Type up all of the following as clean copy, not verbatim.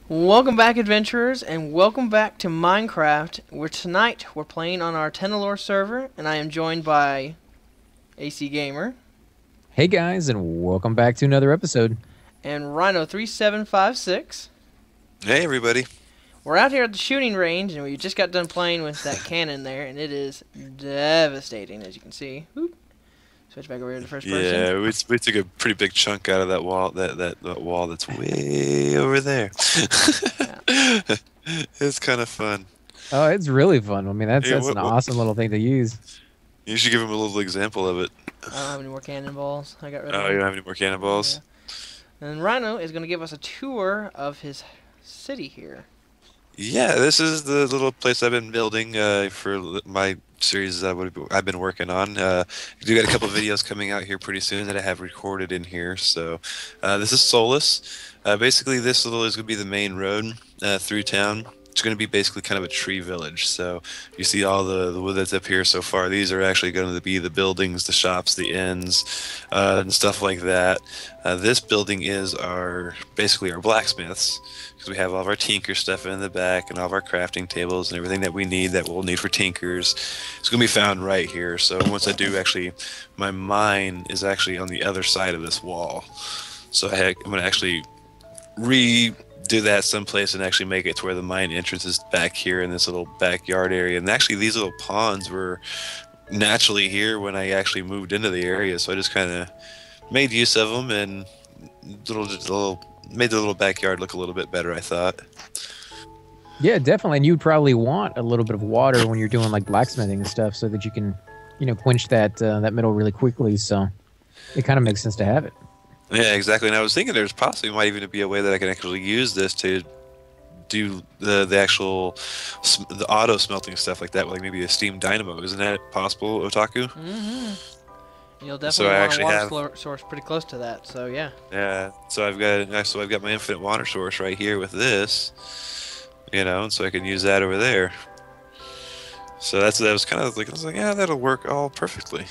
Welcome back, adventurers, and welcome back to Minecraft, where tonight we're playing on our Tenalore server, and I am joined by AC Gamer Hey guys, and welcome back to another episode. and Rhino3756. Hey everybody. We're out here at the shooting range, and we just got done playing with that cannon there, and it is devastating, as you can see. Whoop. Switch back over here to first person. Yeah, we took a pretty big chunk out of that wall. That wall that's way over there. It's kind of fun. Oh, it's really fun. I mean, that's Hey, that's an awesome little thing to use. You should give him a little example of it. I don't have any more cannonballs. I got rid of Oh, them. you don't have any more cannonballs? Yeah. And Rhino is going to give us a tour of his city here. Yeah, this is the little place I've been building for my series I've been working on. I do got a couple videos coming out here pretty soon that I have recorded in here. So this is Solus. Basically, this little is going to be the main road through town. It's going to be basically kind of a tree village. So you see all the wood that's up here so far. These are actually going to be the buildings, the shops, the inns, and stuff like that. This building is basically our blacksmiths, because we have all of our tinker stuff in the back and all of our crafting tables and everything that we need that we'll need for tinkers. It's going to be found right here. So once I do, actually, my mine is actually on the other side of this wall. So I'm going to actually redo that someplace and actually make it to where the mine entrance is back here in this little backyard area. And actually, these little ponds were naturally here when I actually moved into the area. So I just kind of made use of them and made the little backyard look a little bit better, I thought. Yeah, definitely. And you'd probably want a little bit of water when you're doing like blacksmithing and stuff, so that you can, quench that metal really quickly. So it kind of makes sense to have it. Yeah, exactly. And I was thinking there's possibly might even be a way that I can actually use this to do the actual the auto smelting stuff like that, like maybe a steam dynamo. Isn't that possible, Otaku? Mm-hmm. You'll So I definitely want a actually water source pretty close to that, so yeah. Yeah. So I've got my infinite water source right here with this, and so I can use that over there. So that was kind of like, I was like, yeah, that'll work all perfectly.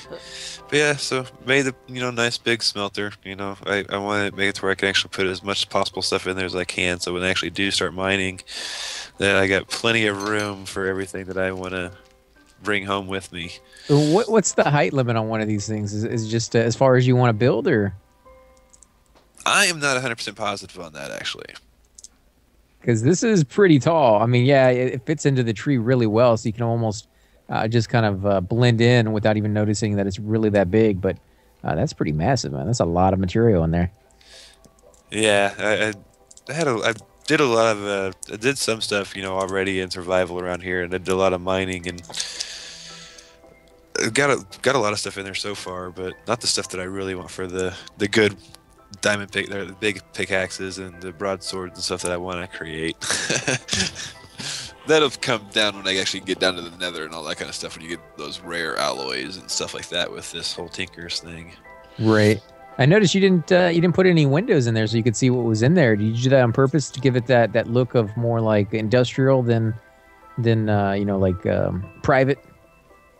But yeah, so made the nice big smelter. I want to make it to where I can actually put as much possible stuff in there as I can. So when I actually do start mining, then I got plenty of room for everything that I want to bring home with me. What's the height limit on one of these things? Is it just as far as you want to build, or? I am not 100% positive on that, actually. Because this is pretty tall. I mean, yeah, it fits into the tree really well, so you can almost just kind of blend in without even noticing that it's really that big. But that's pretty massive, man. That's a lot of material in there. Yeah, I did a lot of I did some stuff already in survival around here, and I did a lot of mining and got a lot of stuff in there so far, but not the stuff that I really want for the good diamond pick, the big pickaxes and the broadswords and stuff that I want to create. That'll come down when I actually get down to the nether and all that kind of stuff, when you get those rare alloys and stuff like that with this whole Tinker's thing. Right. I noticed you didn't put any windows in there so you could see what was in there. Did you do that on purpose to give it that look of more like industrial than private?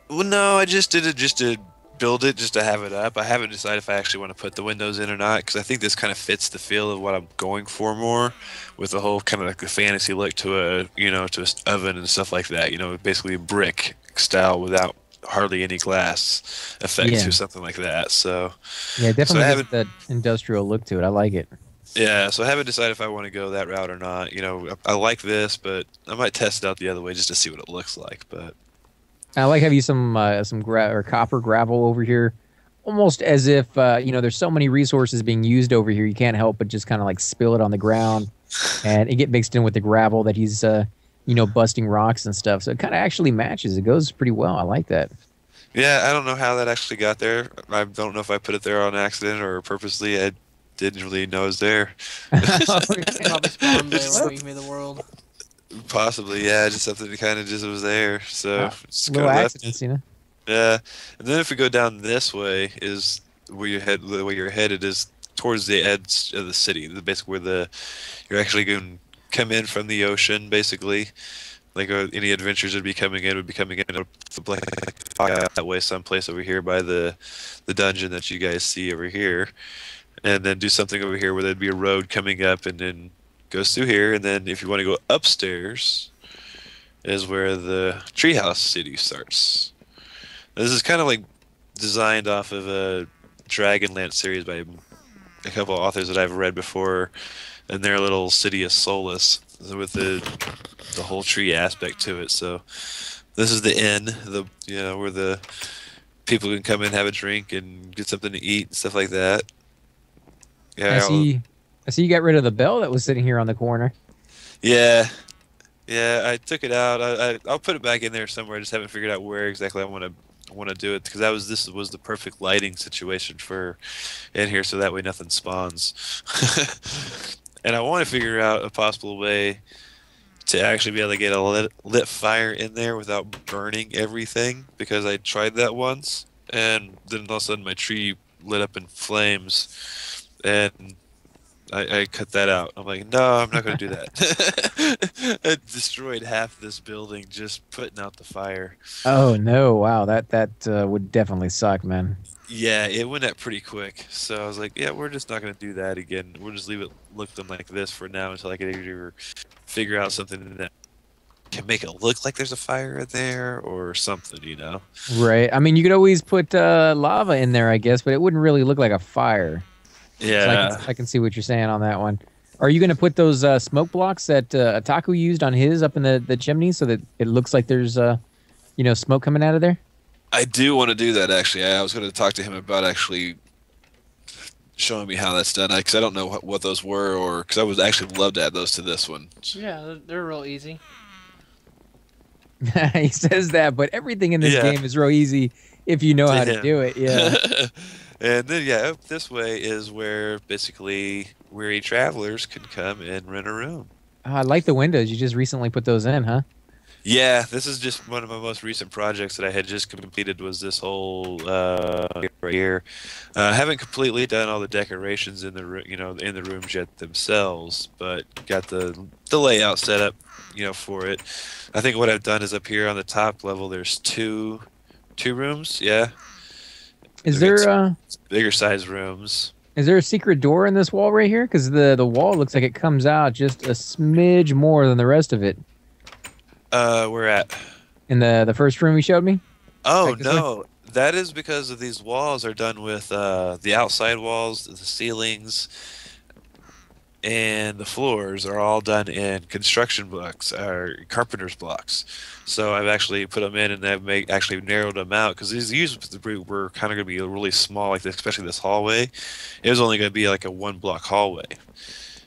Well, no, I just did it just to build it, just to have it up. I haven't decided if I actually want to put the windows in or not, because I think this kind of fits the feel of what I'm going for more, with the whole kind of like the fantasy look to to an oven and stuff like that. Basically brick style without hardly any glass effects Yeah. or something like that. So Yeah, it so I definitely gives haven't. that industrial look to it. I like it. Yeah, so I haven't decided if I want to go that route or not. I like this, but I might test it out the other way just to see what it looks like. But I like having some or copper gravel over here, almost as if there's so many resources being used over here. You can't help but just kind of like spill it on the ground, and it get mixed in with the gravel that he's busting rocks and stuff. So it kind of actually matches. It goes pretty well. I like that. yeah, I don't know how that actually got there. I don't know if I put it there on accident or purposely. I didn't really know it was there. Probably spawned there when we made the world. Possibly, yeah, just something that kind of just was there. So just kind Little of left accidents, it. Yeah, and then if we go down this way, is where the way you're headed is towards the edge of the city. Basically, where you're actually going to come in from the ocean, basically. Like any adventures would be coming in up the black that way, someplace over here by the dungeon that you guys see over here, and then do something over here where there'd be a road coming up, and then goes through here, and then if you want to go upstairs, is where the Treehouse City starts. This is kind of like designed off of a Dragonlance series by a couple of authors that I've read before, and their little city of Solus with the whole tree aspect to it. So this is the inn, where the people can come in, have a drink, and get something to eat and stuff like that. I see. I see you got rid of the bell that was sitting here on the corner. Yeah, yeah. I took it out. I'll put it back in there somewhere. I just haven't figured out where exactly I want to do it, because this was the perfect lighting situation for in here, so that way nothing spawns. And I want to figure out a possible way to actually be able to get a lit fire in there without burning everything, because I tried that once, and then all of a sudden my tree lit up in flames, and I cut that out. I'm like, no, I'm not going to do that. I destroyed half this building just putting out the fire. Oh no! Wow, that would definitely suck, man. Yeah, it went up pretty quick. So I was like, yeah, we're just not going to do that again. We'll just leave it looking like this for now until I can either figure out something that can make it look like there's a fire in there or something, you know? Right. I mean, you could always put lava in there, I guess, but it wouldn't really look like a fire. Yeah. So I can see what you're saying on that one. Are you going to put those smoke blocks that Ataku used on his up in the chimney so that it looks like there's smoke coming out of there? I do want to do that, actually. I was going to talk to him about actually showing me how that's done, because I don't know what those were, or because I would actually love to add those to this one. Yeah, they're real easy. He says that, but everything in this game is real easy if you know how to do it. Yeah. And then, up this way is where basically weary travelers can come and rent a room. I like the windows. You just recently put those in, huh? Yeah, this is just one of my most recent projects that I had just completed, was this whole right here. I haven't completely done all the decorations in the in the rooms yet themselves, but got the layout set up, for it. I think what I've done is up here on the top level, there's two rooms. Yeah. Is there bigger size rooms? Is there a secret door in this wall right here? Because the wall looks like it comes out just a smidge more than the rest of it. Where at? In the first room you showed me? Oh, no. That is because of these walls are done with the outside walls, the ceilings, and the floors are all done in construction blocks, or carpenter's blocks. So I've actually put them in, and I've actually narrowed them out, because these were kind of going to be really small, like this, especially this hallway. It was only going to be like a 1-block hallway,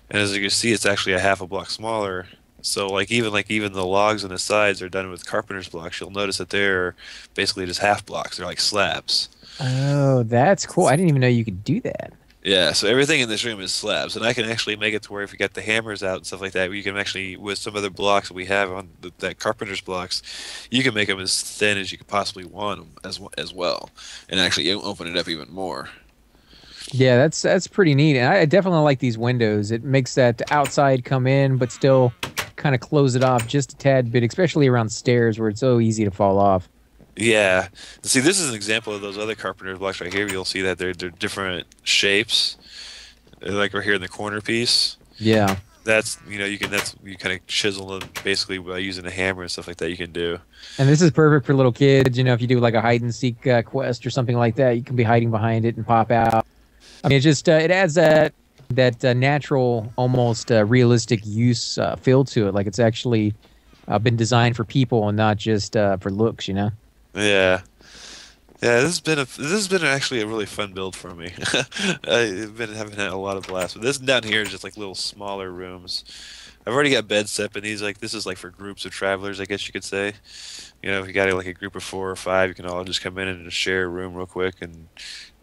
and as you can see, it's actually a half a block smaller. So even the logs on the sides are done with carpenter's blocks. You'll notice that they're basically just half blocks. They're like slabs. Oh, that's cool. I didn't even know you could do that. Yeah, so everything in this room is slabs, and I can actually make it to where if you get the hammers out and stuff like that, you can actually, with some other blocks that we have on that carpenter's blocks, you can make them as thin as you could possibly want them as well, and actually open it up even more. Yeah, that's pretty neat, and I definitely like these windows. It makes that outside come in, but still kind of close it off just a tad bit, especially around stairs where it's so easy to fall off. Yeah. See, this is an example of those other carpenter blocks right here. You'll see that they're different shapes. They're like right here in the corner piece. Yeah. That's, you kind of chisel them basically by using a hammer and stuff like that you can do. And this is perfect for little kids. If you do like a hide and seek quest or something like that, you can be hiding behind it and pop out. I mean, it just it adds that natural, almost realistic use feel to it. Like it's actually been designed for people and not just for looks, Yeah. Yeah, this has been actually a really fun build for me. I've been having a lot of blast. But this down here is just like little smaller rooms. I've already got beds set up in these. Like, this is like for groups of travelers, I guess you could say. If you got like a group of 4 or 5, you can all just come in and just share a room real quick and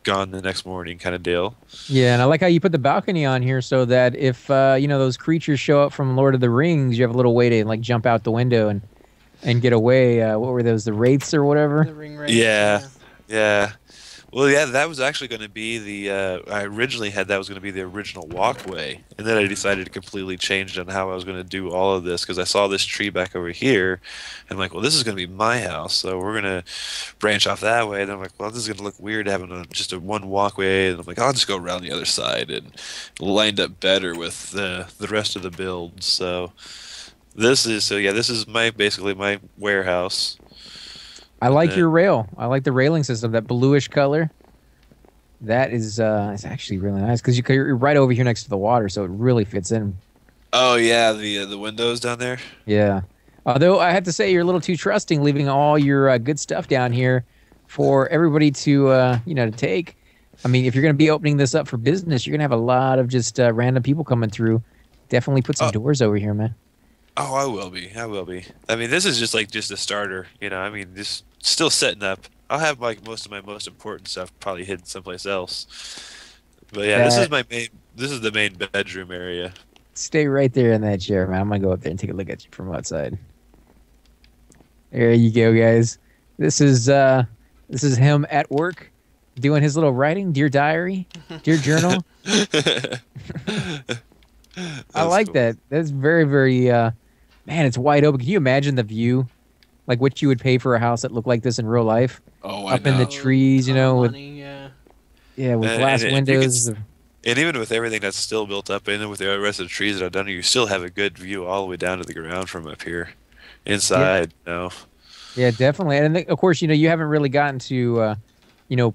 gone the next morning kind of deal. Yeah, and I like how you put the balcony on here so that if those creatures show up from Lord of the Rings, you have a little way to like jump out the window and get away. What were those, the wraiths or whatever? The ring wraiths. Yeah. Well, Well, yeah, that was actually going to be the. I originally had that was going to be the original walkway, and then I decided to completely change on how I was going to do all of this because I saw this tree back over here, and I'm like, well, this is going to be my house, so we're going to branch off that way. And I'm like, well, this is going to look weird having just a one walkway, and I'm like, I'll just go around the other side, and it lined up better with the rest of the build. So this is my basically my warehouse. I And like then, your rail. I like the railing system, that bluish color. That is actually really nice because you're right over here next to the water, so it really fits in. oh yeah, the windows down there. Yeah. Although I have to say you're a little too trusting, leaving all your good stuff down here for everybody to to take. I mean, if you're going to be opening this up for business, you're going to have a lot of just random people coming through. Definitely put some Oh, doors over here, man. oh, I will be. I will be. I mean, this is just like just a starter, you know. I mean, just still setting up. I'll have like most of my most important stuff probably hidden someplace else. But yeah, this is That my main. This is the main bedroom area. Stay right there in that chair, man. I'm gonna go up there and take a look at you from outside. There you go, guys. This is him at work doing his little writing, dear diary, dear journal. I That's like cool. that. That's very, very man, it's wide open. Can you imagine the view? Like what you would pay for a house that looked like this in real life? Oh, I Up in the know. Oh, trees, ton of with money, yeah. yeah, with And, glass and if you can, windows. and even with everything that's still built up, and with the rest of the trees that I've done, you still have a good view all the way down to the ground from up here, Yeah, inside. No. yeah, definitely. And then, of course, you haven't really gotten to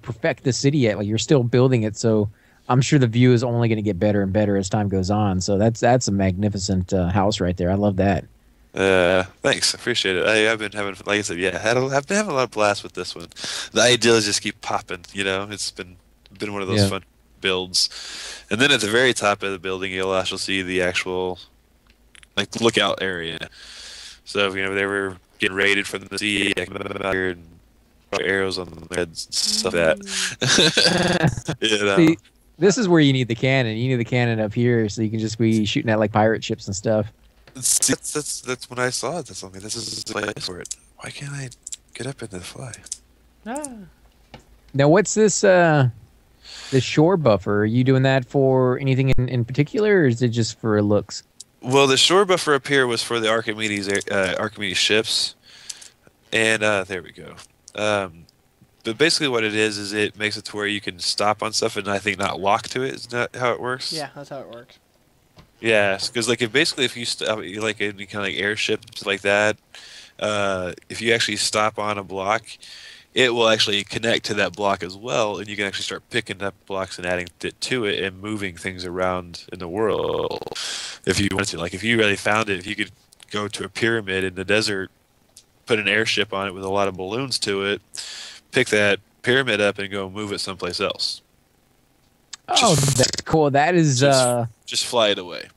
perfect the city yet. Like you're still building it, so I'm sure the view is only going to get better and better as time goes on. So that's a magnificent house right there. I love that. Thanks. I appreciate it. I've been having, like I said, yeah, I've been having a lot of blast with this one. The ideas just keep popping. You know, it's been one of those Yeah. fun builds. And then at the very top of the building, you'll also see the actual like lookout area. So if, they were getting raided from the sea, I can come out here and fire arrows on their heads and stuff like that. You know. See, this is where you need the cannon. You need the cannon up here so you can just be shooting at like pirate ships and stuff. See, that's when I saw it. That's something. This is the place for it. Why can't I get up in the fly? Ah. Now, what's this shore buffer? Are you doing that for anything in particular, or is it just for looks? Well, the shore buffer up here was for the Archimedes ships, and there we go. But basically, what it is it makes it to where you can stop on stuff and I think not walk to it. Is that how it works? Yeah, that's how it works. Yeah, because like if you like any kind of like airships like that, if you actually stop on a block, it will actually connect to that block as well, and you can actually start picking up blocks and adding it to it and moving things around in the world if you wanted to. Like if you really found it, if you could go to a pyramid in the desert, put an airship on it with a lot of balloons to it, pick that pyramid up and go move it someplace else. Oh, that's cool. That is Just fly it away.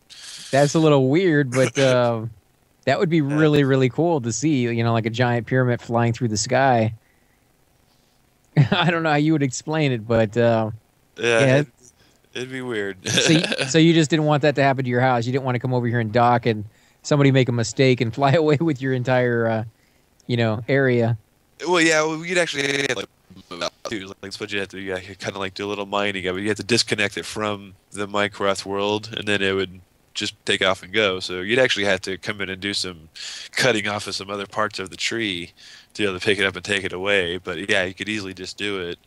that's a little weird, but that would be Yeah. really, really cool to see. Like a giant pyramid flying through the sky. I don't know how you would explain it, but Yeah, yeah. it'd be weird. So you just didn't want that to happen to your house. You didn't want to come over here and dock and somebody make a mistake and fly away with your entire area. Well, yeah, well, you'd actually like move out too. Like that's what you have to do. You kind of like do a little mining of it. You have to disconnect it from the Minecraft world, and then it would just take off and go. So you'd actually have to come in and do some cutting off of some other parts of the tree to be able to pick it up and take it away. But yeah, you could easily just do it.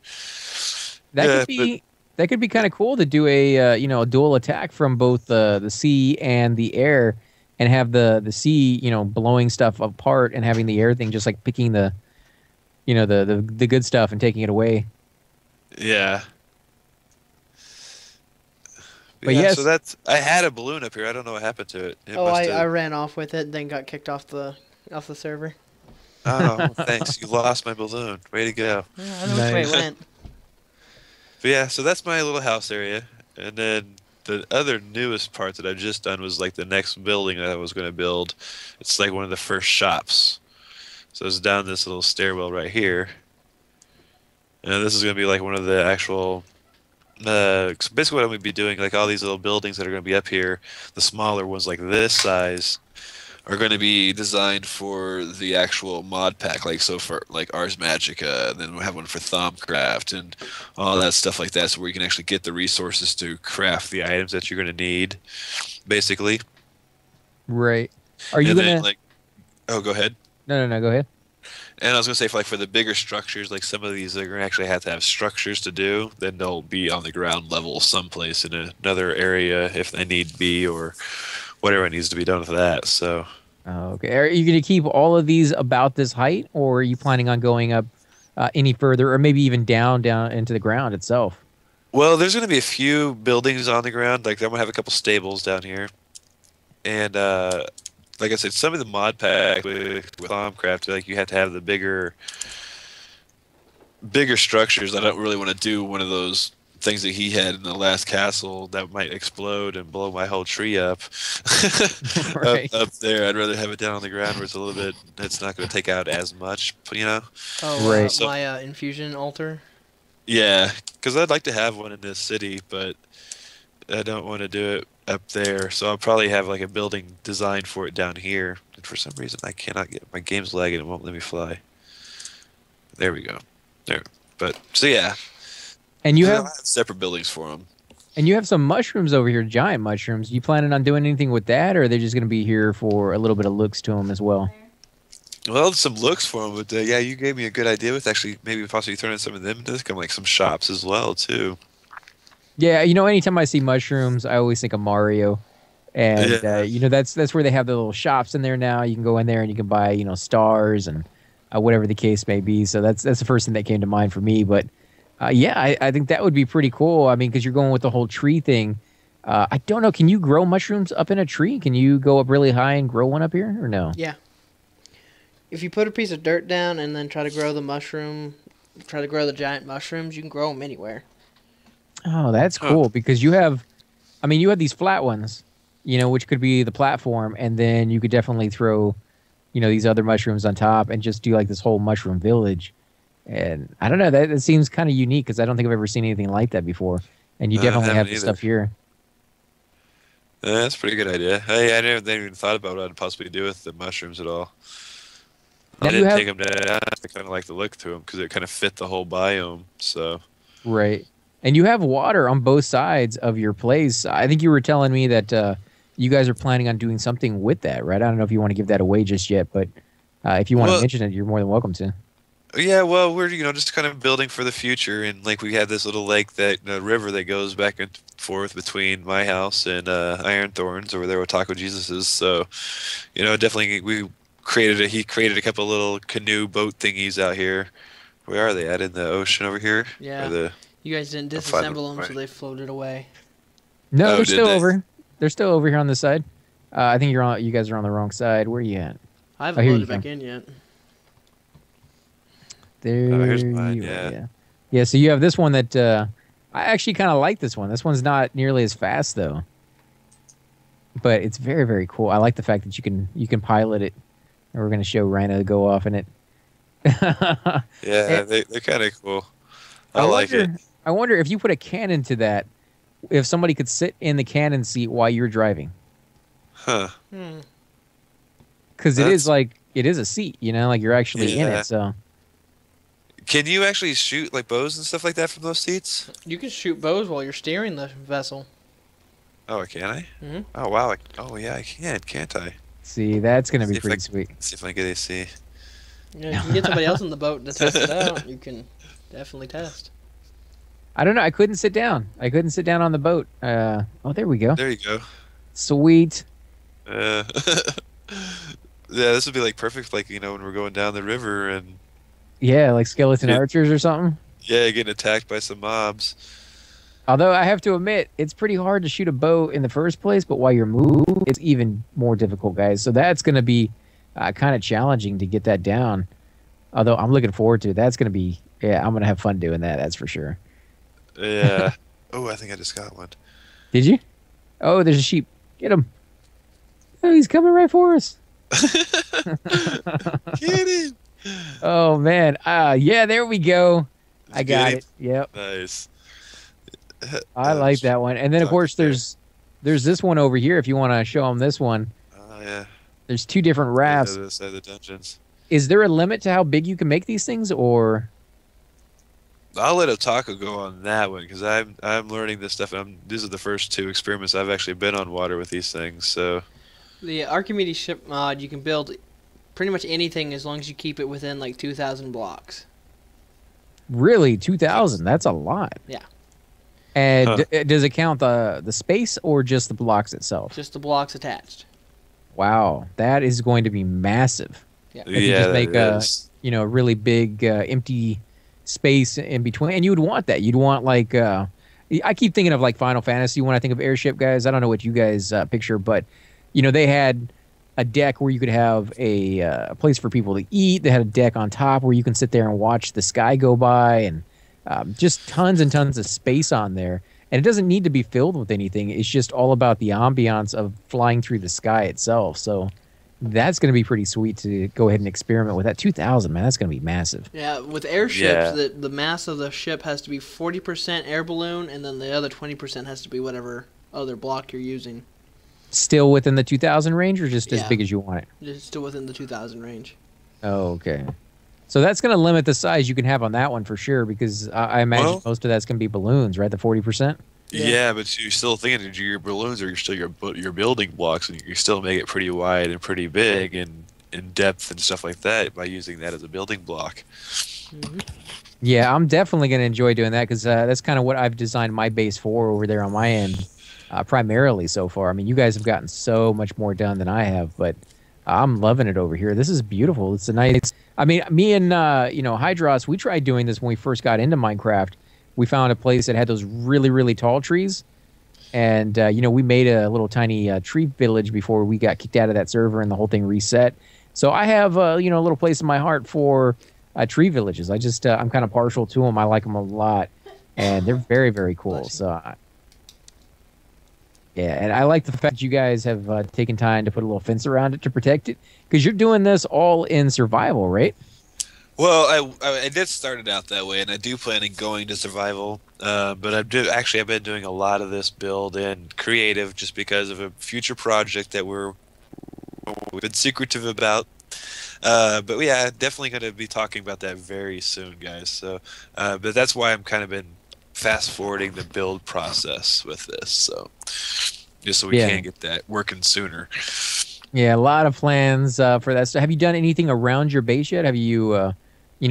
That Yeah, could be that could be kind of cool to do a dual attack from both the sea and the air, and have the sea blowing stuff apart and having the air thing just like picking the good stuff and taking it away. yeah. But Yeah, yes, so I had a balloon up here. I don't know what happened to it. It Oh, must I have. ran off with it, then got kicked off the server. Oh, thanks. You lost my balloon. Way to go. Yeah, I don't know which way it Nice. went. But yeah, so that's my little house area. And then the other newest part that I've just done was like the next building that I was going to build. It's like one of the first shops. So it's down this little stairwell right here. And this is going to be like one of the actual. So basically, what I'm going to be doing, like all these little buildings that are going to be up here, the smaller ones like this size, are going to be designed for the actual mod pack, like so for like Ars Magica, and then we have one for Thaumcraft and all that stuff like that, so where you can actually get the resources to craft the items that you're going to need, basically. Right. Are you And then gonna? like, oh, go ahead. No. Go ahead. And I was gonna say, for like for the bigger structures, like some of these, they're gonna actually have to have structures to do. Then they'll be on the ground level, someplace in another area if they need be, or whatever needs to be done with that. So, Oh, okay. Are you going to keep all of these about this height, or are you planning on going up any further, or maybe even down into the ground itself? well, there's gonna be a few buildings on the ground. Like I'm gonna have a couple stables down here, and like I said, some of the mod pack with Thaumcraft, like you have to have the bigger structures. I don't really want to do one of those things that he had in the last castle that might explode and blow my whole tree up. Right. Up there, I'd rather have it down on the ground where it's a little bit. It's not going to take out as much, you know. Oh, Right. So- my infusion altar. Yeah, because I'd like to have one in this city, but I don't want to do it up there. So I'll probably have like a building designed for it down here. And for some reason, I cannot get my game's lagging. It won't let me fly. There we go. There. But so yeah, And you I'll have separate buildings for them. some mushrooms over here, giant mushrooms. You planning on doing anything with that, or are they just going to be here for a little bit of looks to them as well? Well, some looks for them, but yeah, you gave me a good idea with actually maybe possibly throwing some of them into come like some shops as well too. Yeah, anytime I see mushrooms, I always think of Mario. And Yeah. that's where they have the little shops in there now. You can go in there and you can buy, stars and whatever the case may be. So that's the first thing that came to mind for me. But yeah, I think that would be pretty cool. I mean, because you're going with the whole tree thing. I don't know. Can you grow mushrooms up in a tree? Can you go up really high and grow one up here, or no? Yeah. If you put a piece of dirt down and then try to grow the giant mushrooms, you can grow them anywhere. Oh, that's Huh. cool because you have these flat ones, which could be the platform, and then you could definitely throw, these other mushrooms on top and just do like this whole mushroom village. And I don't know, that seems kind of unique because I don't think I've ever seen anything like that before. And you I definitely have haven't the either. stuff here. That's a pretty good idea. I never even thought about what I'd possibly do with the mushrooms at all. Now, I do you didn't have take them down. I kind of like the look to them because it kind of fit the whole biome. So right, and you have water on both sides of your place. I think you were telling me that you guys are planning on doing something with that, right? I don't know if you want to give that away just yet, but if you want to Well- mention it, you're more than welcome to. yeah, well, we're just kind of building for the future, and like we have this little lake river that goes back and forth between my house and Iron Thorns over there where Taco Jesus is. So, definitely he created a couple little canoe boat thingies out here. Where are they at in the ocean over here? Yeah. Or You guys didn't I'll find disassemble them, right. so they floated away. No, Oh, they're did still they? over. They're still over here on this side. I think you guys are on the wrong side. Where are you at? I Oh, haven't here you loaded back go. in yet. There here's mine, you are, yeah. Yeah, so you have this one that I actually kind of like this one. This one's not nearly as fast though. But it's very, very cool. I like the fact that you can pilot it. And we're going to show Rhino go off in it. yeah, Eh, they're kind of cool. I like it. I wonder if you put a cannon to that, if somebody could sit in the cannon seat while you're driving. Huh. Because That's- it is a seat, like you're actually in Yeah. it. So Can you actually shoot like bows and stuff like that from those seats? You can shoot bows while you're steering the vessel. Oh, can I? Mhm. Oh, wow. Oh, yeah, I can, can't I? see, that's going to See be if pretty I- sweet. Let's see if I can get AC. You can get somebody else in the boat to test it out. You can definitely test. I don't know. I couldn't sit down. I couldn't sit down on the boat. Oh, there we go. There you go. Sweet. Yeah, this would be like perfect, like when we're going down the river and Yeah, like skeleton Yeah. archers or something. yeah, getting attacked by some mobs. Although I have to admit, it's pretty hard to shoot a bow in the first place, but while you're moving, it's even more difficult, guys. So that's going to be kind of challenging to get that down. Although I'm looking forward to it. That's going to be, yeah, I'm going to have fun doing that. That's for sure. Yeah. Oh, I think I just got one. Did you? Oh, there's a sheep. Get him. Oh, he's coming right for us. Get him! Oh, man. Yeah, there we go. I Did you get got him? it. Yep. Nice. I like that one. And then, of Tuck course, there. there's this one over here if you want to show them this one. Oh yeah. There's two different on the rafts. other side of the dungeons. Is there a limit to how big you can make these things, or? I'll let Otaku go on that one because I'm learning this stuff. These are the first two experiments I've actually been on water with these things. So The Archimedes ship mod, you can build pretty much anything as long as you keep it within like 2,000 blocks. Really, 2,000? That's a lot. Yeah. And Huh. does it count the space or just the blocks itself? Just the blocks attached. Wow, that is going to be massive. Yeah. If you yeah, just make that a is. really big empty space in between, and you would want that. You'd want like I keep thinking of like Final Fantasy when I think of airship guys. I don't know what you guys picture, but they had a deck where you could have a place for people to eat. They had a deck on top where you can sit there and watch the sky go by, and just tons and tons of space on there. And it doesn't need to be filled with anything. It's just all about the ambiance of flying through the sky itself. So that's going to be pretty sweet to go ahead and experiment with that. 2,000, man, that's going to be massive. Yeah, with airships, Yeah. the mass of the ship has to be 40% air balloon, and then the other 20% has to be whatever other block you're using. Still within the 2,000 range, or just as Yeah. big as you want it? It's still within the 2,000 range. Oh, okay. So that's going to limit the size you can have on that one for sure, because I imagine Well- most of that's going to be balloons, right? The 40%. Yeah. Yeah, but you're still thinking that your balloons are still your building blocks, and you still make it pretty wide and pretty big and in depth and stuff like that by using that as a building block. Yeah, I'm definitely going to enjoy doing that because that's kind of what I've designed my base for over there on my end, primarily so far. I mean, you guys have gotten so much more done than I have, but I'm loving it over here. This is beautiful. It's a nice. I mean, me and Hydros, we tried doing this when we first got into Minecraft. We found a place that had those really, really tall trees, and we made a little tiny tree village before we got kicked out of that server and the whole thing reset. So I have a little place in my heart for tree villages. I'm kind of partial to them. I like them a lot, and they're very, very cool. So yeah, and I like the fact you guys have taken time to put a little fence around it to protect it, because you're doing this all in survival, right? Well, I did start it out that way, and I do plan on going to survival. But I've been doing a lot of this build in creative just because of a future project that we've been secretive about. But yeah, definitely going to be talking about that very soon, guys. So, but that's why I'm kind of been fast forwarding the build process with this. So, just so we Yeah. can get that working sooner. Yeah, a lot of plans for that. So have you done anything around your base yet? Have you,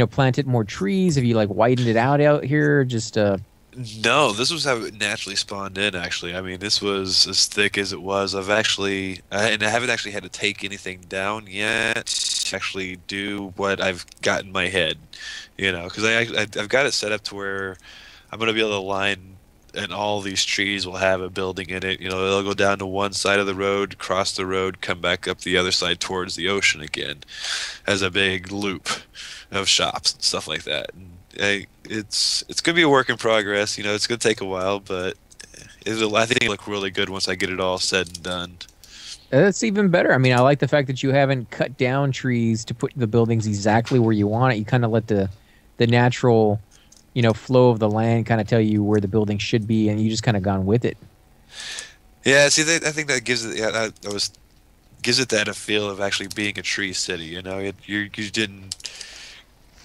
planted more trees? Have you like widened it out here? Just No, this was how it naturally spawned in. Actually, I mean, this was as thick as it was. And I haven't actually had to take anything down yet to actually do what I've got in my head, because I've got it set up to where I'm gonna be able to line, and all these trees will have a building in it. They'll go down to one side of the road, cross the road, come back up the other side towards the ocean again, as a big loop of shops and stuff like that. And it's gonna be a work in progress. It's gonna take a while, but I think it'll look really good once I get it all said and done. that's even better. I mean, I like the fact that you haven't cut down trees to put the buildings exactly where you want it. You kind of let the natural, flow of the land kind of tell you where the building should be, and you just kind of gone with it. Yeah, see, I think that gives it. Yeah, gives it that a feel of actually being a tree city. You didn't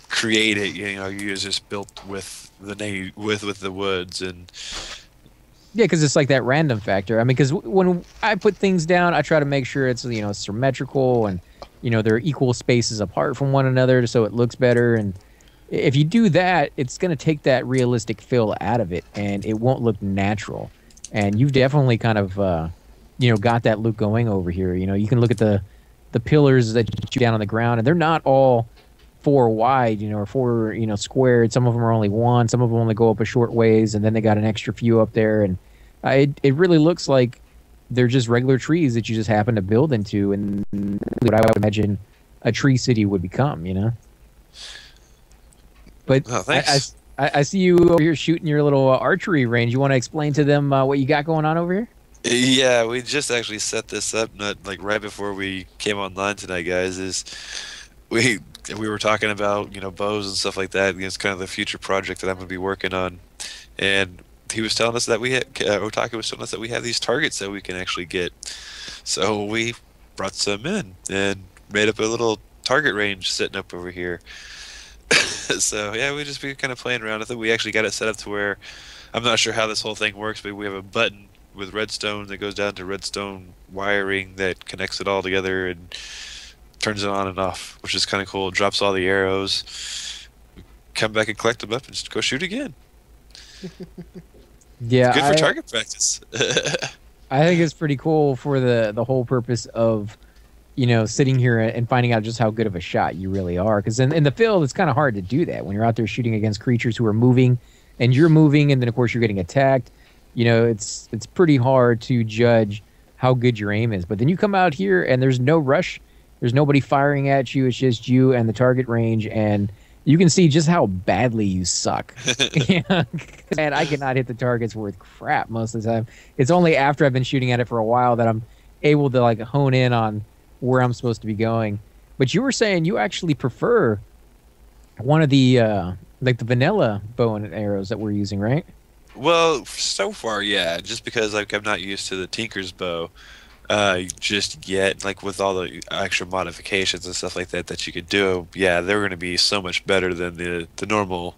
create it. You just built with with the woods and. Yeah, because it's like that random factor. I mean, because when I put things down, I try to make sure it's symmetrical and they're equal spaces apart from one another, so it looks better. And if you do that, it's going to take that realistic feel out of it, and it won't look natural. And you've definitely kind of got that look going over here. You can look at the pillars that you down on the ground, and they're not all 4 wide, or 4, squared. Some of them are only 1. Some of them only go up a short ways, and then they got an extra few up there. And it really looks like they're just regular trees that you just happen to build into, and what I would imagine a tree city would become. But Oh, thanks. I see you over here shooting your little archery range. You want to explain to them what you got going on over here? Yeah, we just actually set this up not like right before we came online tonight, guys. We were talking about bows and stuff like that. It's kind of the future project that I'm going to be working on, and he was telling us that Otaku was telling us that we have these targets that we can actually get. So we brought some in and made up a little target range sitting up over here. So yeah, we just be kind of playing around with it. We actually got it set up to where I'm not sure how this whole thing works, but we have a button with redstone that goes down to redstone wiring that connects it all together and turns it on and off, which is kind of cool. It drops all the arrows, come back and collect them up, and just go shoot again. Yeah, It's good for target practice. I think it's pretty cool for the whole purpose of, you know, sitting here and finding out just how good of a shot you really are. Because in the field, it's kind of hard to do that when you're out there shooting against creatures who are moving, and you're moving, and then of course you're getting attacked. You know, it's pretty hard to judge how good your aim is. But then you come out here and there's no rush. There's nobody firing at you. It's just you and the target range, and you can see just how badly you suck. Yeah. And I cannot hit the targets worth crap most of the time. It's only after I've been shooting at it for a while that I'm able to like hone in on where I'm supposed to be going. But you were saying you actually prefer one of the like the vanilla bow and arrows that we're using, right? Well, so far, yeah. Just because like I'm not used to the Tinker's bow just yet, like with all the extra modifications and stuff like that that you could do. Yeah, they're going to be so much better than the normal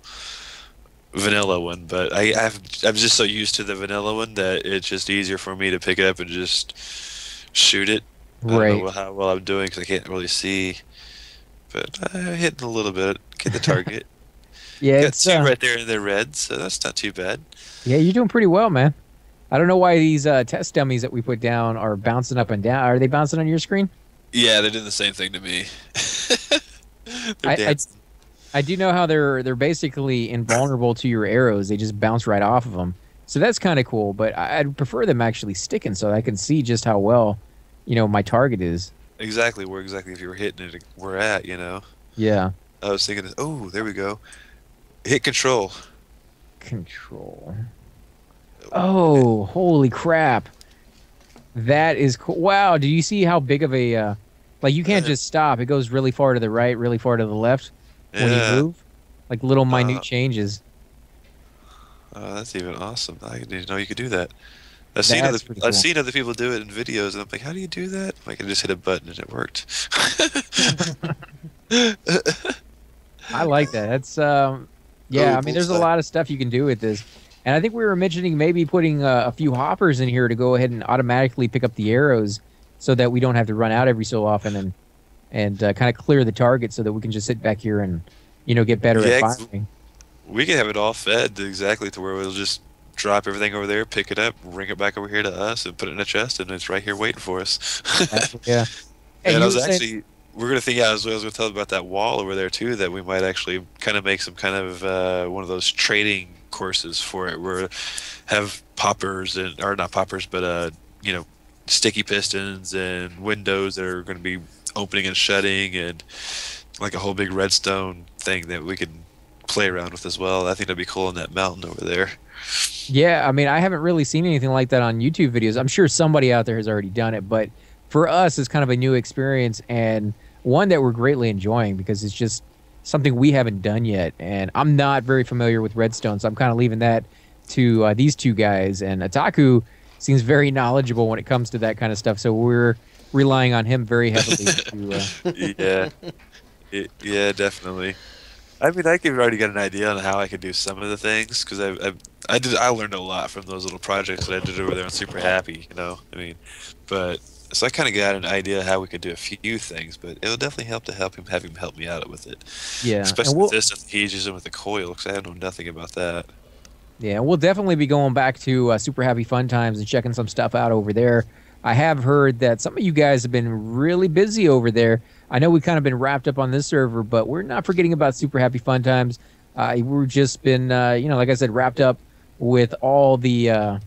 vanilla one. But I'm just so used to the vanilla one that it's just easier for me to pick it up and just shoot it. I don't know how well I'm doing because I can't really see, but I'm hitting a little bit. Get the target. Yeah, got it's two right there in the red, so that's not too bad. Yeah, you're doing pretty well, man. I don't know why these test dummies that we put down are bouncing up and down. Are they bouncing on your screen? Yeah, they're doing the same thing to me. I do know how they're basically invulnerable to your arrows. They just bounce right off of them. So that's kind of cool, but I'd prefer them actually sticking so I can see just how well, you know, my target is. Exactly where if you were hitting it, we're at, you know. Yeah. I was thinking, oh, there we go. Hit control. Control. Oh, holy crap. That is cool. Wow, do you see how big of a... like, you can't just stop. It goes really far to the right, really far to the left when you move. Like, little minute changes. Oh, that's even awesome. I didn't know you could do that. I've seen other people do it in videos, and I'm like, how do you do that? I can just hit a button, and it worked. I like that. That's... yeah, I mean, there's a lot of stuff you can do with this. And I think we were mentioning maybe putting a few hoppers in here to go ahead and automatically pick up the arrows so that we don't have to run out every so often and kind of clear the target so that we can just sit back here and, you know, get better at firing. We can have it all fed exactly to where we'll just drop everything over there, pick it up, bring it back over here to us, and put it in a chest, and it's right here waiting for us. Yeah. And I was actually... We're going to think, I was going to tell about that wall over there, too, that we might actually kind of make some kind of one of those trading courses for it, where have poppers, or not poppers, but, you know, sticky pistons and windows that are going to be opening and shutting, and like a whole big redstone thing that we can play around with as well. I think that'd be cool on that mountain over there. Yeah, I mean, I haven't really seen anything like that on YouTube videos. I'm sure somebody out there has already done it, but for us, it's kind of a new experience and one that we're greatly enjoying because it's just something we haven't done yet. And I'm not very familiar with redstone, so I'm kind of leaving that to these two guys. And Otaku seems very knowledgeable when it comes to that kind of stuff, so we're relying on him very heavily. Yeah, definitely. I mean, I could already get an idea on how I could do some of the things because I learned a lot from those little projects that I did over there. I'm super happy, you know. I mean, but so I kind of got an idea how we could do a few things, but it'll definitely have him help me out with it. Yeah, especially with this stuff he's using with the coil because I know nothing about that. Yeah, we'll definitely be going back to Super Happy Fun Times and checking some stuff out over there. I have heard that some of you guys have been really busy over there. I know we've kind of been wrapped up on this server, but we're not forgetting about Super Happy Fun Times. We've just been, you know, like I said, wrapped up with all the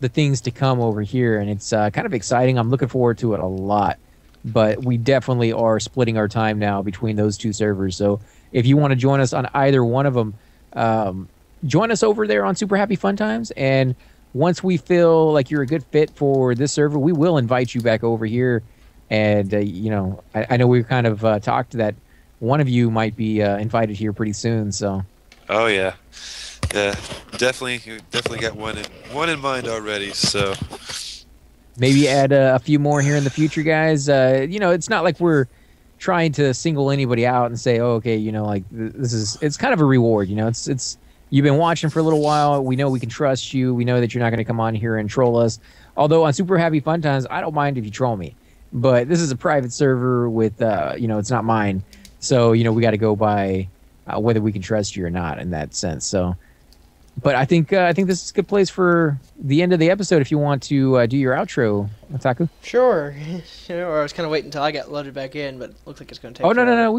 things to come over here, and it's kind of exciting. I'm looking forward to it a lot, but we definitely are splitting our time now between those two servers. So if you want to join us on either one of them, join us over there on Super Happy Fun Times, and once we feel like you're a good fit for this server, we will invite you back over here. And, you know, I know we've kind of talked that one of you might be invited here pretty soon. So. Oh, yeah. Yeah, definitely got one in mind already. So. Maybe add a few more here in the future, guys. It's not like we're trying to single anybody out and say, oh, okay, like this is, it's kind of a reward. It's you've been watching for a little while. We know we can trust you. We know that you're not going to come on here and troll us. Although on Super Happy Fun Times, I don't mind if you troll me. But this is a private server with, it's not mine. So, we got to go by whether we can trust you or not in that sense. So, but I think this is a good place for the end of the episode if you want to do your outro, Otaku. Sure. Or I was kind of waiting until I got loaded back in, but it looks like it's going to take Oh, no, forever.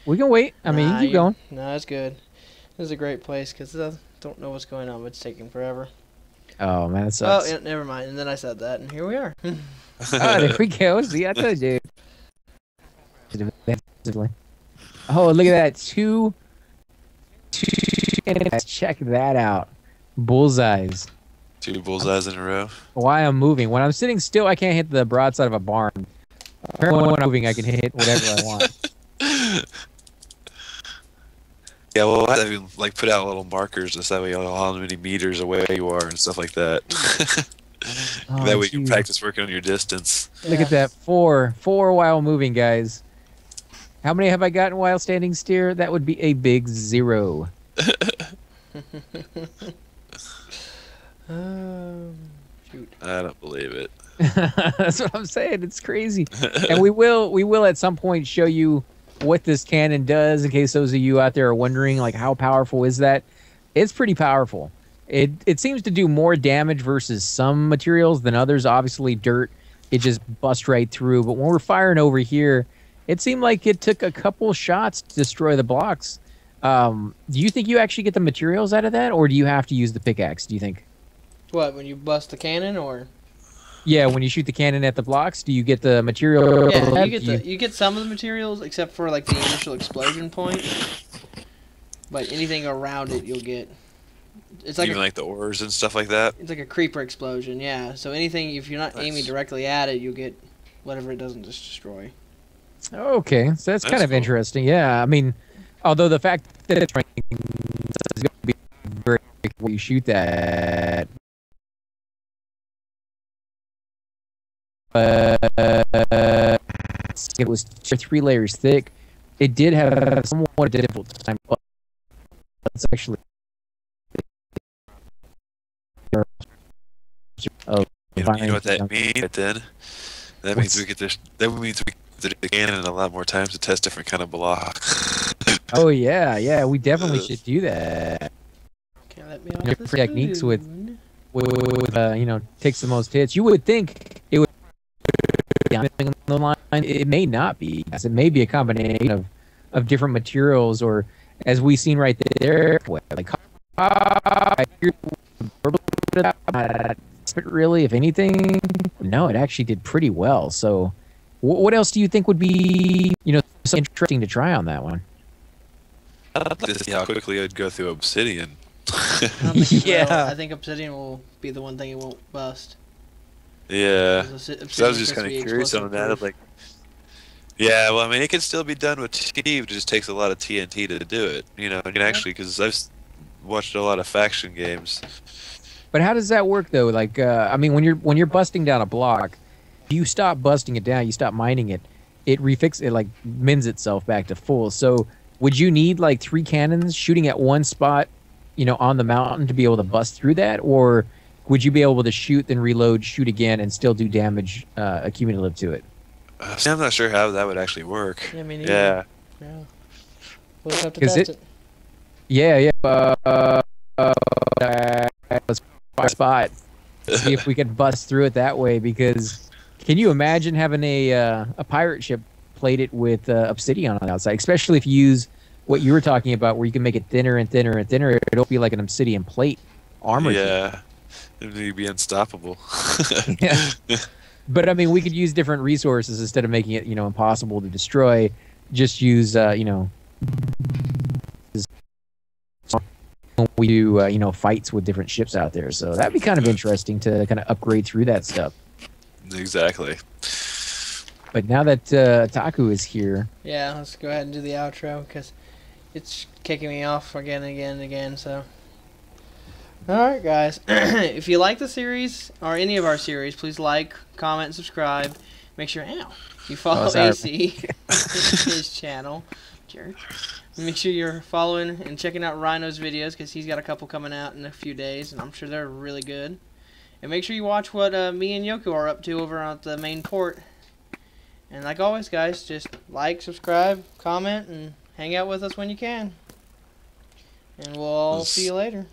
we can wait. I mean, you keep going. No, it's good. This is a great place because I don't know what's going on, but it's taking forever. Oh, man, that sucks. Oh, yeah, never mind. And then I said that, and here we are. Oh, there we go. See, I told you. Oh, look at that. Two. Check that out. Bullseyes. 2 bullseyes in a row. Why I'm moving. When I'm sitting still, I can't hit the broadside of a barn. Apparently when I'm moving, I can hit whatever I want. Yeah, well, I have to, like, put out little markers just that way you know how many meters away you are and stuff like that. Oh, that way you can practice working on your distance. Look at that. Four while moving, guys. How many have I gotten while standing still? That would be a big 0. Shoot. I don't believe it. That's what I'm saying. It's crazy. And we will at some point show you what this cannon does in case those of you out there are wondering, like, how powerful is that? It's pretty powerful. It seems to do more damage versus some materials than others. Obviously, dirt, it just busts right through. But when we're firing over here, it seemed like it took a couple shots to destroy the blocks. Do you think you actually get the materials out of that, or do you have to use the pickaxe, do you think? What, when you bust the cannon, or? Yeah, when you shoot the cannon at the blocks, do you get the material? Yeah, you get some of the materials, except for, like, the initial explosion point. But anything around it, you'll get. It's like Even like the ores and stuff like that? It's like a creeper explosion, yeah. So anything, if you're not aiming directly at it, you'll get whatever it doesn't just destroy. Okay, so that's kind of cool. interesting. Yeah, I mean, although the fact that it's going to be very when you shoot that. It was 2 or 3 layers thick. It did have somewhat difficult time, but it's actually You know what that means then? That means we get this. That means we get the cannon a lot more times to test different kind of block. Oh yeah, we definitely should do that. Okay, let me off Different this techniques with food. takes the most hits. You would think it would be on the line. It may not be. It may be a combination of different materials, or as we seen right there, like but really, if anything, no, it actually did pretty well. So, what else do you think would be so interesting to try on that one? I'd like to see how quickly it'd go through obsidian. I don't think it will. Yeah. I think obsidian will be the one thing it won't bust. Yeah. Because So I was just kind of curious on that. Like, yeah, well, I mean, it can still be done with TNT. It just takes a lot of TNT to do it. You can actually, because I've watched a lot of faction games. But how does that work though? Like, I mean, when you're busting down a block, if you stop busting it down, you stop mining it, it like mends itself back to full. So would you need like 3 cannons shooting at one spot, on the mountain to be able to bust through that, or would you be able to shoot, then reload, shoot again, and still do damage accumulative to it? See, I'm not sure how that would actually work. Yeah, me neither. Yeah. Yeah. We'll have to Is test it- it. Yeah. Let's find a spot. See if we could bust through it that way. Because can you imagine having a pirate ship plated with obsidian on the outside, especially if you use what you were talking about, where you can make it thinner and thinner and thinner. It'll be like an obsidian plate armor. Yeah. It'd be unstoppable. Yeah. But I mean, we could use different resources instead of making it, impossible to destroy. Just use, we do, fights with different ships out there. So that'd be kind of interesting to kind of upgrade through that stuff. Exactly. But now that Taku is here, Yeah, let's go ahead and do the outro because it's kicking me off again and again and again. So, Alright, guys. If you like the series, or any of our series, please like, comment, subscribe. Make sure, you follow AC, his channel. Jerk. Make sure you're following and checking out Ryno's videos, because he's got a couple coming out in a few days, and I'm sure they're really good. And make sure you watch what me and Yoko are up to over at the main port. And like always, guys, just like, subscribe, comment, and hang out with us when you can. And we'll all see you later.